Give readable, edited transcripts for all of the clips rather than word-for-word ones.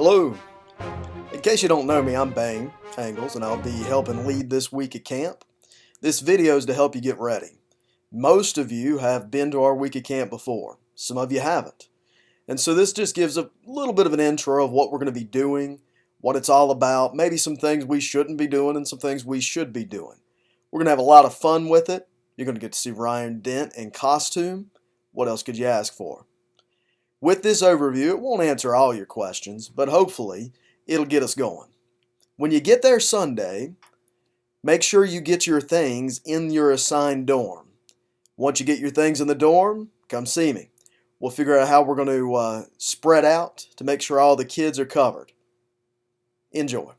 Hello. In case you don't know me, I'm Bang Angles, and I'll be helping lead this week at camp. This video is to help you get ready. Most of you have been to our week at camp before. Some of you haven't. And so this just gives a little bit of an intro of what we're going to be doing, what it's all about, maybe some things we shouldn't be doing and some things we should be doing. We're going to have a lot of fun with it. You're going to get to see Ryan Dent in costume. What else could you ask for? With this overview, it won't answer all your questions, but hopefully it'll get us going. When you get there Sunday, make sure you get your things in your assigned dorm. Once you get your things in the dorm, come see me. We'll figure out how we're going to spread out to make sure all the kids are covered. Enjoy.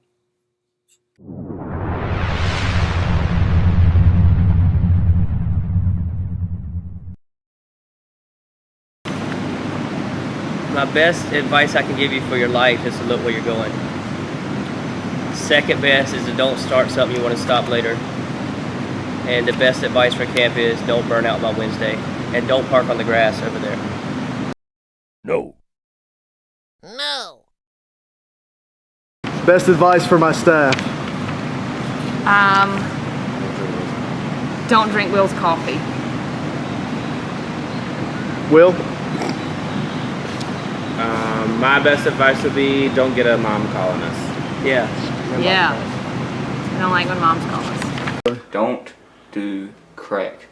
My best advice I can give you for your life is to look where you're going. Second best is to don't start something you want to stop later. And the best advice for camp is don't burn out by Wednesday. And don't park on the grass over there. No. No. Best advice for my staff. Don't drink Will's coffee. Will? My best advice would be don't get a mom calling us. Yeah. Yeah. I don't like when moms call us. Don't do crack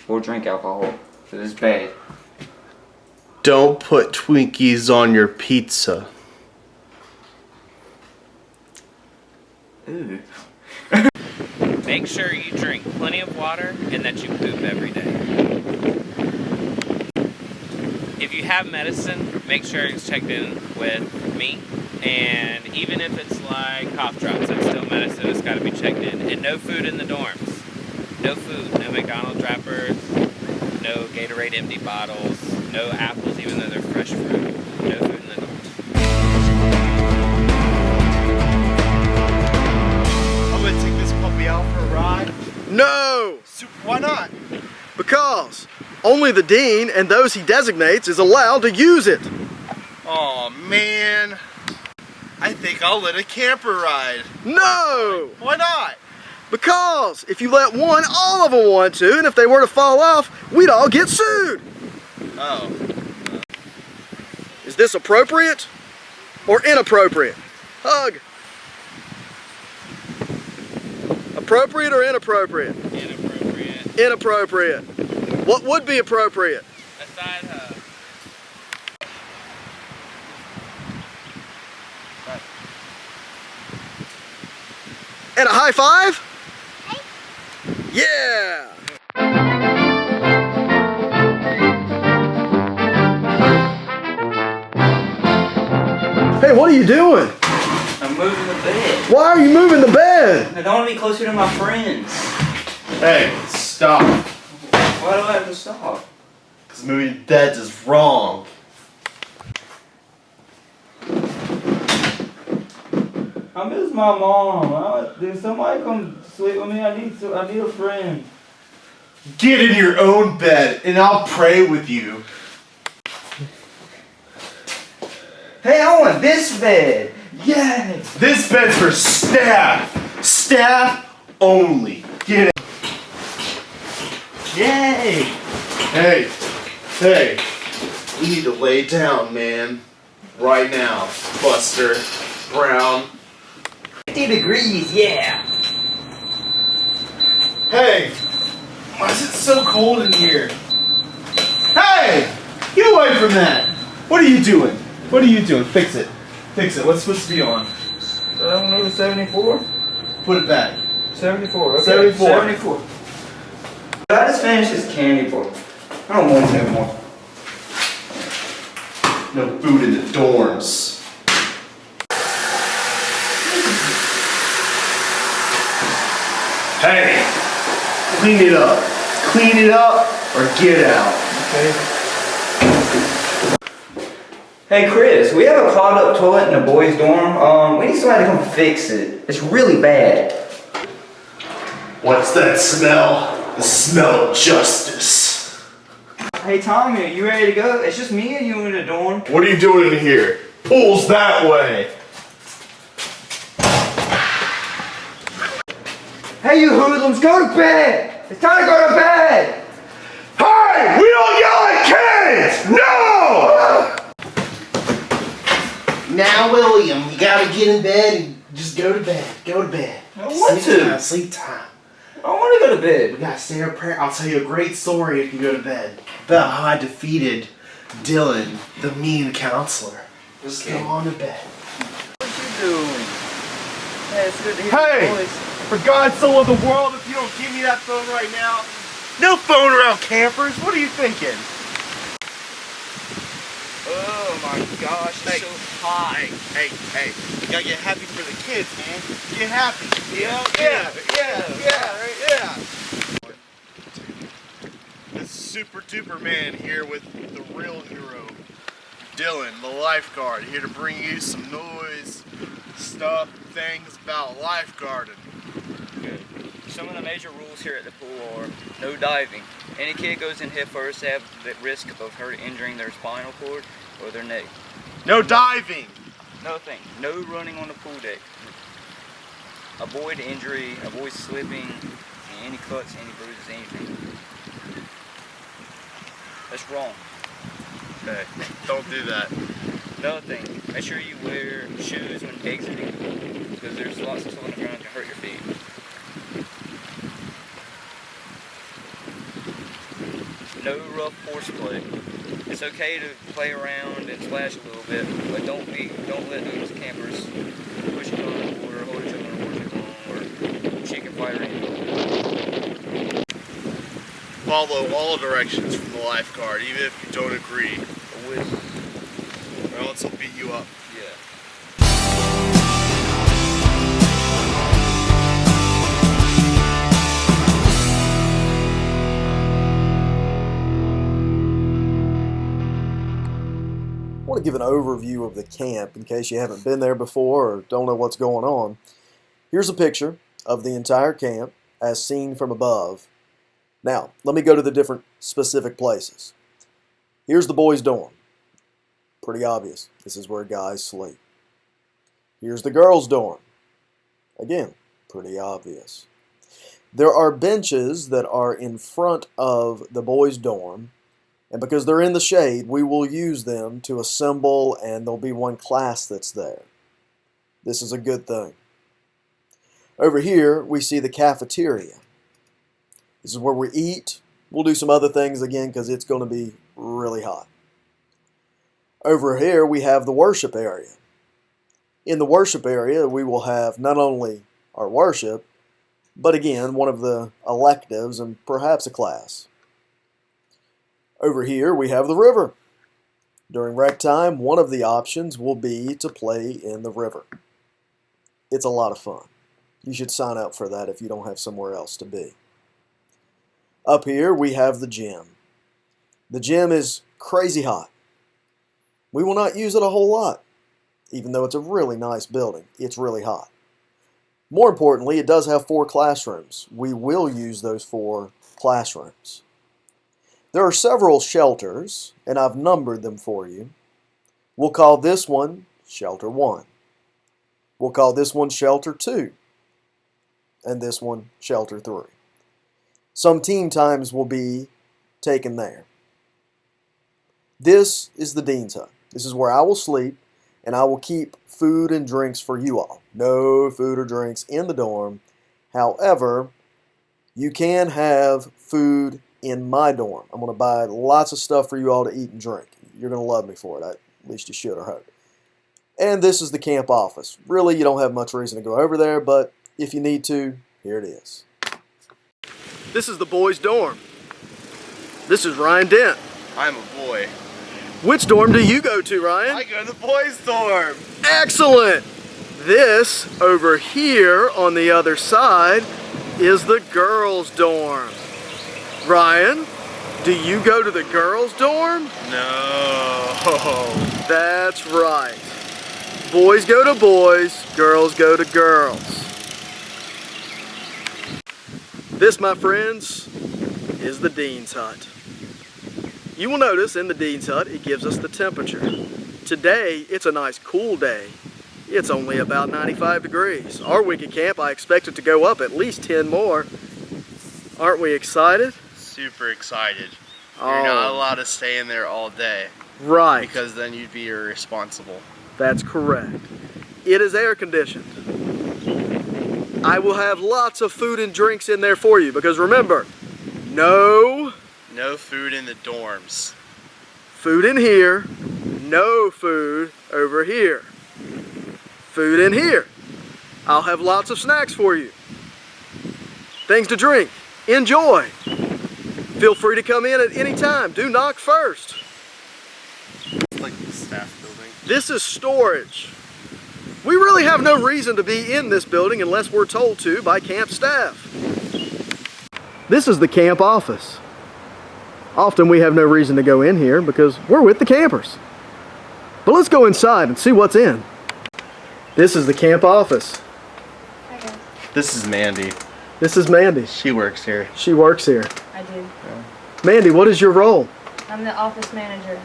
or drink alcohol. It's bad. Don't put Twinkies on your pizza. Ooh. Make sure you drink plenty of water and that you poop every day. If you have medicine, make sure it's checked in with me. And even if it's like cough drops, it's still medicine. It's got to be checked in. And no food in the dorms. No food. No McDonald's wrappers. No Gatorade empty bottles. No apples, even though they're fresh fruit. No food in the dorms. I'm gonna take this puppy out for a ride. No! Why not? Because only the dean and those he designates is allowed to use it. Oh man. I think I'll let a camper ride. No! Why not? Because if you let one, all of them want to, and if they were to fall off, we'd all get sued. Oh. Is this appropriate or inappropriate? Hug. Appropriate or inappropriate? Inappropriate. Inappropriate. What would be appropriate? A side hug. And a high five? Yeah! Hey, what are you doing? I'm moving the bed. Why are you moving the bed? I don't want to be closer to my friends. Hey, stop. Why do I have to stop? Because moving beds is wrong. I miss my mom. Did somebody come sleep with me? I need a friend. Get in your own bed and I'll pray with you. Hey, I want this bed. Yay! This bed's for staff. Staff only. Get it. Yay! Hey. We need to lay down, man. Right now. Buster Brown. 50 degrees, yeah! Hey! Why is it so cold in here? Hey! Get away from that! What are you doing? What are you doing? Fix it. Fix it. What's supposed to be on? I don't know, 74? Put it back. 74, okay. 74. 74. I just finished this candy bar. I don't want it anymore. No food in the dorms. Hey! Clean it up. Clean it up or get out. Okay. Hey Chris, we have a clogged up toilet in the boys' dorm. We need somebody to come fix it. It's really bad. What's that smell? The smell of justice. Hey Tommy, you ready to go? It's just me and you in the dorm. What are you doing in here? Pulls that way. Hey, you hoodlums, go to bed! It's time to go to bed! Hey, we don't yell at kids! No! Now, William, you gotta get in bed and just go to bed. Go to bed. I want Sleep to. time, sleep time. I want to go to We bed. gotta say our prayer. I'll tell you a great story if you go to bed about how I defeated Dylan, the mean counselor. Just go on to bed. What you doing? Hey, it's good to hear Hey! your voice. For God's soul of the world, if you don't give me that phone right now, no phone around campers. What are you thinking? Oh my gosh, it's Hey. so hot. Hey, you gotta get happy for the kids, man. Get happy. Yeah. This super duper man here with the real hero, Dylan, the lifeguard, here to bring you some noise, stuff, things about lifeguarding. Good. Some of the major rules here at the pool are no diving. Any kid goes in head first, they have the risk of injuring their spinal cord or their neck. No diving! Another thing, no running on the pool deck. Avoid injury, avoid slipping, any cuts, any bruises, anything. That's wrong. Okay, don't do that. Another thing, make sure you wear shoes when exiting because there's lots of stuff on the ground that can hurt your feet. No rough horseplay. It's okay to play around and splash a little bit, but don't let those campers push you on the water, hold each other on the water too long, or chicken fight or anything. Follow all directions from the lifeguard, even if you don't agree, or else he'll beat you up. Yeah. I want to give an overview of the camp in case you haven't been there before or don't know what's going on. Here's a picture of the entire camp as seen from above. Now, let me go to the different specific places. Here's the boys' dorm. Pretty obvious. This is where guys sleep. Here's the girls' dorm. Again, pretty obvious. There are benches that are in front of the boys' dorm, and because they're in the shade, we will use them to assemble, and there'll be one class that's there. This is a good thing. Over here, we see the cafeteria. This is where we eat. We'll do some other things again because it's going to be really hot. Over here, we have the worship area. In the worship area, we will have not only our worship, but again, one of the electives and perhaps a class. Over here, we have the river. During rec time, one of the options will be to play in the river. It's a lot of fun. You should sign up for that if you don't have somewhere else to be. Up here, we have the gym. The gym is crazy hot. We will not use it a whole lot, even though it's a really nice building. It's really hot. More importantly, it does have 4 classrooms. We will use those 4 classrooms. There are several shelters, and I've numbered them for you. We'll call this one Shelter 1. We'll call this one Shelter 2. And this one Shelter 3. Some team times will be taken there. This is the Dean's Hut. This is where I will sleep, and I will keep food and drinks for you all. No food or drinks in the dorm. However, you can have food in my dorm. I'm going to buy lots of stuff for you all to eat and drink. You're going to love me for it. At least you should or hope. And this is the camp office. Really, you don't have much reason to go over there, but if you need to, here it is. This is the boys' dorm. This is Ryan Dent. I'm a boy. Which dorm do you go to, Ryan? I go to the boys' dorm. Excellent! This over here on the other side is the girls' dorm. Ryan, do you go to the girls' dorm? No. That's right. Boys go to boys, girls go to girls. This, my friends, is the Dean's Hut. You will notice in the Dean's Hut, it gives us the temperature. Today, it's a nice cool day. It's only about 95 degrees. Our week at camp, I expect it to go up at least 10 more. Aren't we excited? Super excited. You're not allowed to stay in there all day. Right. Because then you'd be irresponsible. That's correct. It is air conditioned. I will have lots of food and drinks in there for you because remember, no food in the dorms. Food in here, no food over here. Food in here. I'll have lots of snacks for you. Things to drink. Enjoy. Feel free to come in at any time. Do knock first. It's like the staff building. This is storage. We really have no reason to be in this building unless we're told to by camp staff. This is the camp office. Often we have no reason to go in here because we're with the campers. But let's go inside and see what's in. This is the camp office. This is Mandy. This is Mandy. She works here. She works here. I do. Yeah. Mandy, what is your role? I'm the office manager.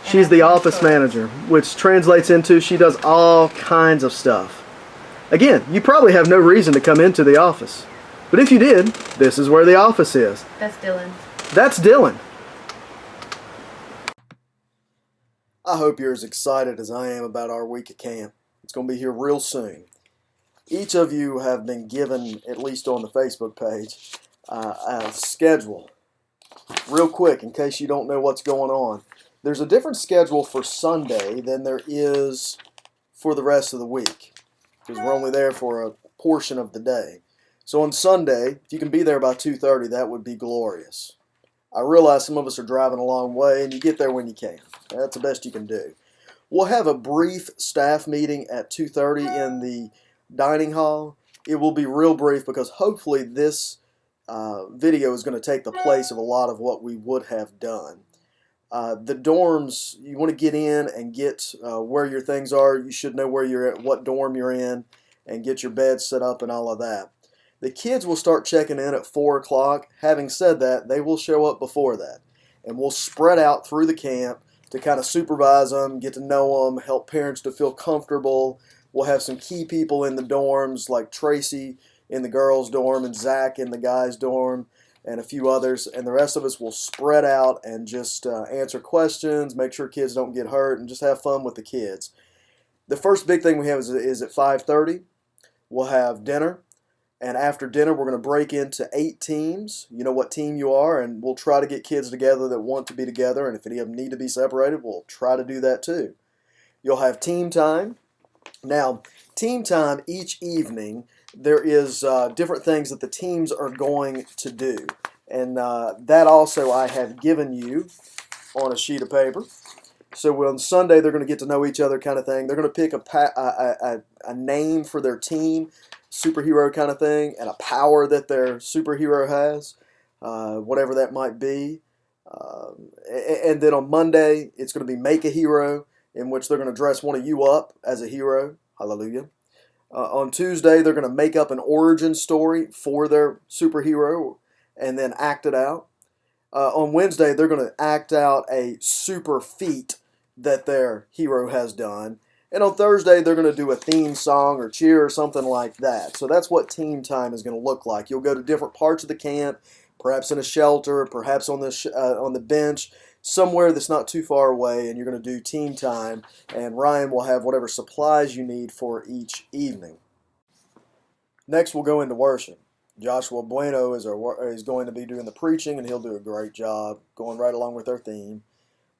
She's the office manager, which translates into she does all kinds of stuff. Again, you probably have no reason to come into the office. But if you did, this is where the office is. That's Dylan. That's Dylan. I hope you're as excited as I am about our week at camp. It's going to be here real soon. Each of you have been given, at least on the Facebook page, a schedule. Real quick, in case you don't know what's going on. There's a different schedule for Sunday than there is for the rest of the week, because we're only there for a portion of the day. So on Sunday, if you can be there by 2:30, that would be glorious. I realize some of us are driving a long way, and you get there when you can. That's the best you can do. We'll have a brief staff meeting at 2:30 in the dining hall. It will be real brief because hopefully this video is going to take the place of a lot of what we would have done. The dorms, you want to get in and get where your things are. You should know where you're at, what dorm you're in, and get your bed set up and all of that. The kids will start checking in at 4 o'clock. Having said that, they will show up before that. And we'll spread out through the camp to kind of supervise them, get to know them, help parents to feel comfortable. We'll have some key people in the dorms like Tracy in the girls' dorm and Zach in the guys' dorm and a few others. And the rest of us will spread out and just answer questions, make sure kids don't get hurt, and just have fun with the kids. The first big thing we have is at 5:30. We'll have dinner. And after dinner, we're going to break into 8 teams. You know what team you are, and we'll try to get kids together that want to be together. And if any of them need to be separated, we'll try to do that too. You'll have team time. Now, team time each evening, there is different things that the teams are going to do. And that also I have given you on a sheet of paper. So on Sunday, they're going to get to know each other kind of thing. They're going to pick a name for their team, superhero kind of thing, and a power that their superhero has, whatever that might be. And then on Monday, it's going to be Make a Hero, in which they're going to dress one of you up as a hero. Hallelujah. On Tuesday, they're going to make up an origin story for their superhero and then act it out. On Wednesday, they're going to act out a super feat that their hero has done. And on Thursday, they're going to do a theme song or cheer or something like that. So that's what team time is going to look like. You'll go to different parts of the camp, perhaps in a shelter, perhaps on the bench, somewhere that's not too far away, and you're going to do team time. And Ryan will have whatever supplies you need for each evening. Next, we'll go into worship. Joshua Bueno is going to be doing the preaching, and he'll do a great job going right along with our theme.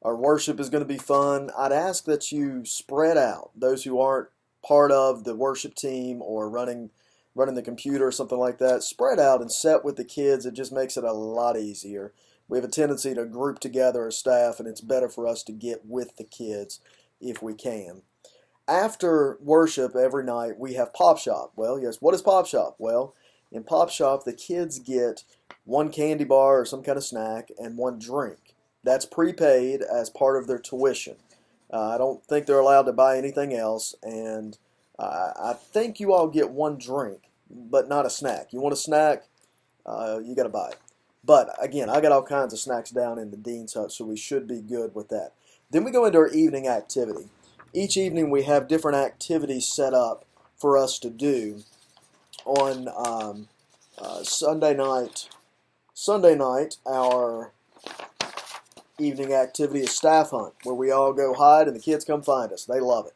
Our worship is going to be fun. I'd ask that you spread out. Those who aren't part of the worship team or running the computer or something like that, spread out and sit with the kids. It just makes it a lot easier. We have a tendency to group together as staff, and it's better for us to get with the kids if we can. After worship every night, we have Pop Shop. Well, yes, what is Pop Shop? Well, in Pop Shop, the kids get one candy bar or some kind of snack and one drink. That's prepaid as part of their tuition. I don't think they're allowed to buy anything else, and I think you all get one drink, but not a snack. You want a snack, you got to buy it. But again, I got all kinds of snacks down in the Dean's Hut, so we should be good with that. Then we go into our evening activity. each evening we have different activities set up for us to do. On Sunday night, our evening activity is staff hunt, where we all go hide and the kids come find us. They love it.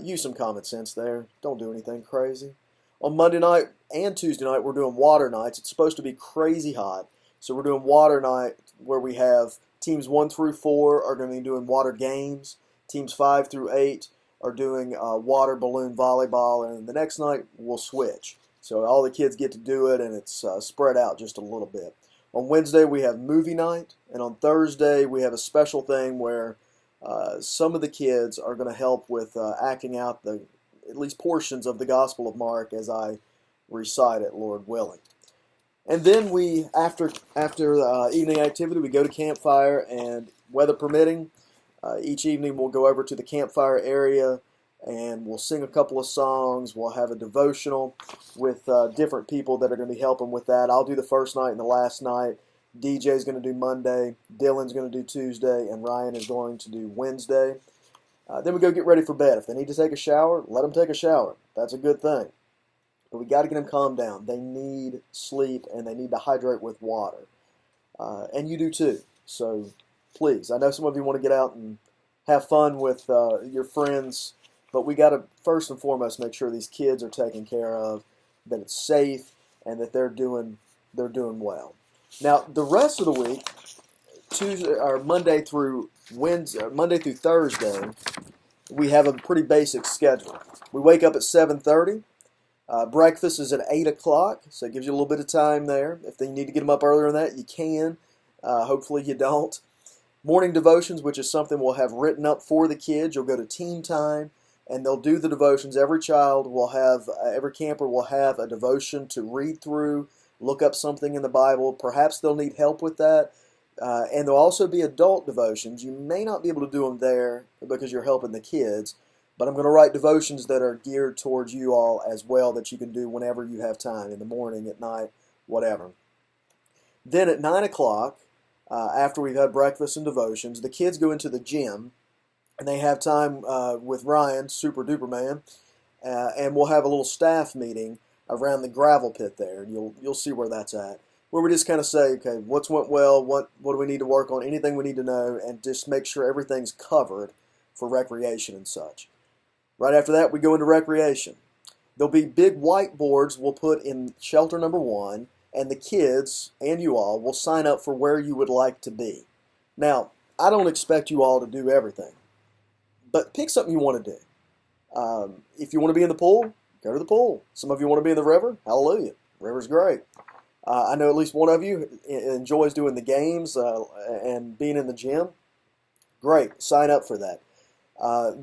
Use some common sense there. Don't do anything crazy. On Monday night and Tuesday night, we're doing water nights. It's supposed to be crazy hot, so we're doing water night where we have teams 1 through 4 are going to be doing water games. Teams 5 through 8 are doing water balloon volleyball, and the next night we'll switch. So all the kids get to do it, and it's spread out just a little bit. On Wednesday we have movie night, and on Thursday we have a special thing where some of the kids are going to help with acting out at least portions of the Gospel of Mark as I recite it, Lord willing. And then we, after evening activity, we go to campfire, and weather permitting, each evening we'll go over to the campfire area and we'll sing a couple of songs. We'll have a devotional with different people that are going to be helping with that. I'll do the first night and the last night. DJ's going to do Monday, Dylan's going to do Tuesday, and Ryan is going to do Wednesday. Then we go get ready for bed. If they need to take a shower, let them take a shower. That's a good thing. But we got to get them calmed down. They need sleep and they need to hydrate with water. And you do too. So please, I know some of you want to get out and have fun with your friends, but we got to first and foremost make sure these kids are taken care of, that it's safe, and that they're doing well. Now the rest of the week, Monday through Thursday, we have a pretty basic schedule. We wake up at 7:30. Breakfast is at 8 o'clock, so it gives you a little bit of time there. If you need to get them up earlier than that, you can. Hopefully you don't. Morning devotions, which is something we'll have written up for the kids. You'll go to team time, and they'll do the devotions. Every camper will have a devotion to read through, look up something in the Bible. Perhaps they'll need help with that. And there'll also be adult devotions. You may not be able to do them there because you're helping the kids, but I'm going to write devotions that are geared towards you all as well, that you can do whenever you have time, in the morning, at night, whatever. Then at 9 o'clock, after we've had breakfast and devotions, the kids go into the gym, and they have time with Ryan, Super Duper Man, and we'll have a little staff meeting around the gravel pit there, and you'll see where that's at, where we just kind of say, okay, what's went well, what do we need to work on, anything we need to know, and just make sure everything's covered for recreation and such. Right after that, we go into recreation. There'll be big whiteboards we'll put in shelter number 1, and the kids and you all will sign up for where you would like to be. Now, I don't expect you all to do everything, but pick something you want to do. If you want to be in the pool, go to the pool. Some of you want to be in the river. Hallelujah. River's great. I know at least one of you enjoys doing the games and being in the gym. Great. Sign up for that.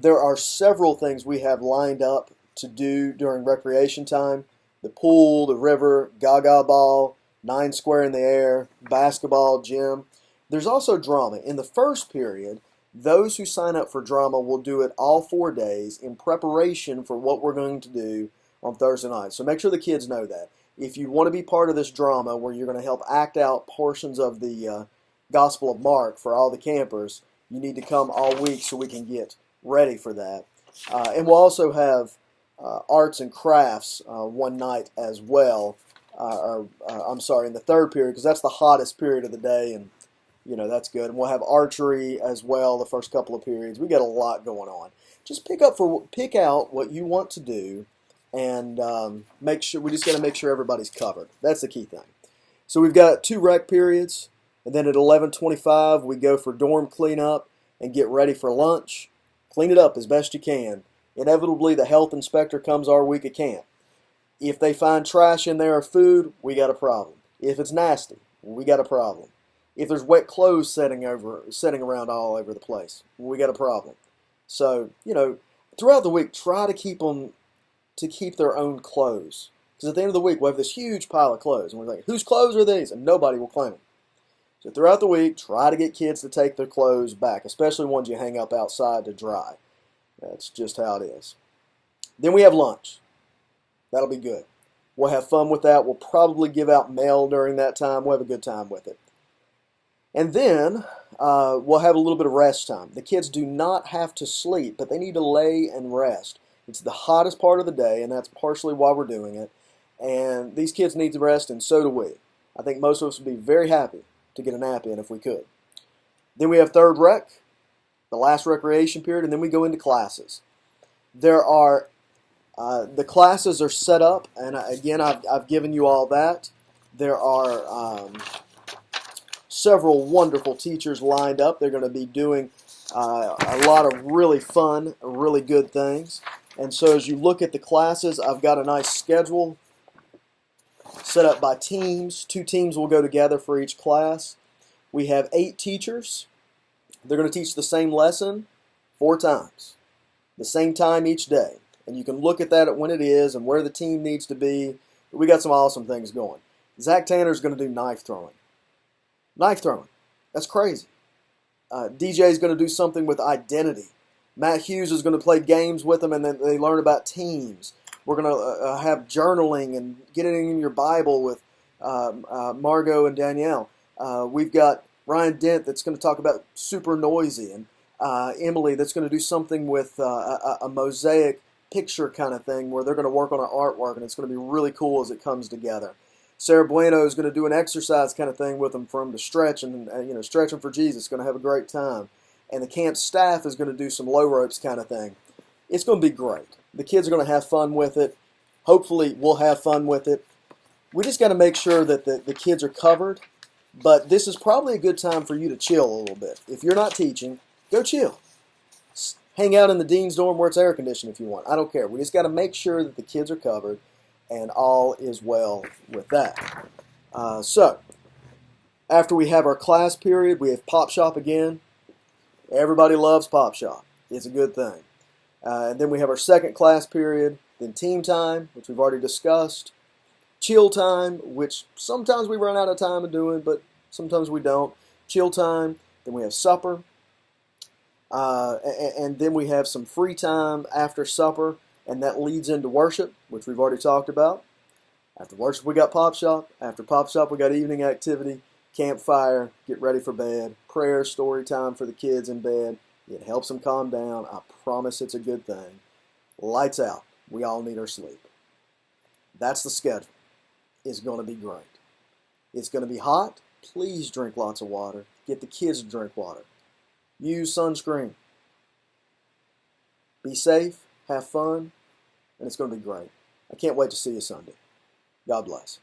There are several things we have lined up to do during recreation time. The pool, the river, gaga ball, 9 square in the air, basketball, gym. There's also drama. In the first period, those who sign up for drama will do it all 4 days in preparation for what we're going to do on Thursday night. So make sure the kids know that. If you want to be part of this drama where you're going to help act out portions of the Gospel of Mark for all the campers, you need to come all week so we can get ready for that. And we'll also have arts and crafts one night as well. In the third period, because that's the hottest period of the day, and that's good. And we'll have archery as well the first couple of periods. We got a lot going on. Just pick out what you want to do, and we just got to make sure everybody's covered. That's the key thing. So we've got 2 rec periods, and then at 11:25 we go for dorm cleanup and get ready for lunch. Clean it up as best you can. Inevitably, the health inspector comes our week of camp. If they find trash in there or food, we got a problem. If it's nasty, we got a problem. If there's wet clothes sitting around all over the place, we got a problem. So, throughout the week, try to keep them to keep their own clothes. Because at the end of the week, we'll have this huge pile of clothes, and we're like, whose clothes are these? And nobody will claim them. So throughout the week, try to get kids to take their clothes back, especially ones you hang up outside to dry. That's just how it is. Then we have lunch. That'll be good. We'll have fun with that. We'll probably give out mail during that time. We'll have a good time with it. And then we'll have a little bit of rest time. The kids do not have to sleep, but they need to lay and rest. It's the hottest part of the day, and that's partially why we're doing it. And these kids need to rest, and so do we. I think most of us would be very happy to get a nap in if we could. Then we have third rec, the last recreation period, and then we go into classes. There are the classes are set up, and again, I've given you all that. There are several wonderful teachers lined up. They're going to be doing a lot of really fun, really good things. And so as you look at the classes, I've got a nice schedule set up by teams. 2 teams will go together for each class. We have 8 teachers. They're going to teach the same lesson 4 times, the same time each day. And you can look at that at when it is and where the team needs to be. We got some awesome things going. Zach Tanner is going to do knife throwing. Knife throwing. That's crazy. DJ is going to do something with identity. Matt Hughes is going to play games with them, and then they learn about teams. We're going to have journaling and getting in your Bible with Margot and Danielle. We've got Ryan Dent that's going to talk about super noisy, and Emily that's going to do something with a mosaic picture kind of thing where they're going to work on our artwork, and it's going to be really cool as it comes together. Sarah Bueno is going to do an exercise kind of thing with them for them to stretch and stretching for Jesus. Going to have a great time. And the camp staff is going to do some low ropes kind of thing. It's going to be great. The kids are going to have fun with it. Hopefully we'll have fun with it. We just got to make sure that the kids are covered. But this is probably a good time for you to chill a little bit. If you're not teaching, go chill. Hang out in the dean's dorm where it's air conditioned if you want. I don't care. We just got to make sure that the kids are covered and all is well with that. So, after we have our class period, we have Pop Shop again. Everybody loves Pop Shop. It's a good thing. And then we have our second class period, then team time, which we've already discussed. Chill time, which sometimes we run out of time of doing, but sometimes we don't. Chill time. Then we have supper. And then we have some free time after supper, and that leads into worship, which we've already talked about. After worship, we got Pop Shop. After Pop Shop, we got evening activity, campfire, get ready for bed, prayer, story time for the kids in bed. It helps them calm down. I promise it's a good thing. Lights out. We all need our sleep. That's the schedule. It's going to be great. It's going to be hot. Please drink lots of water. Get the kids to drink water. Use sunscreen. Be safe. Have fun. And it's going to be great. I can't wait to see you Sunday. God bless.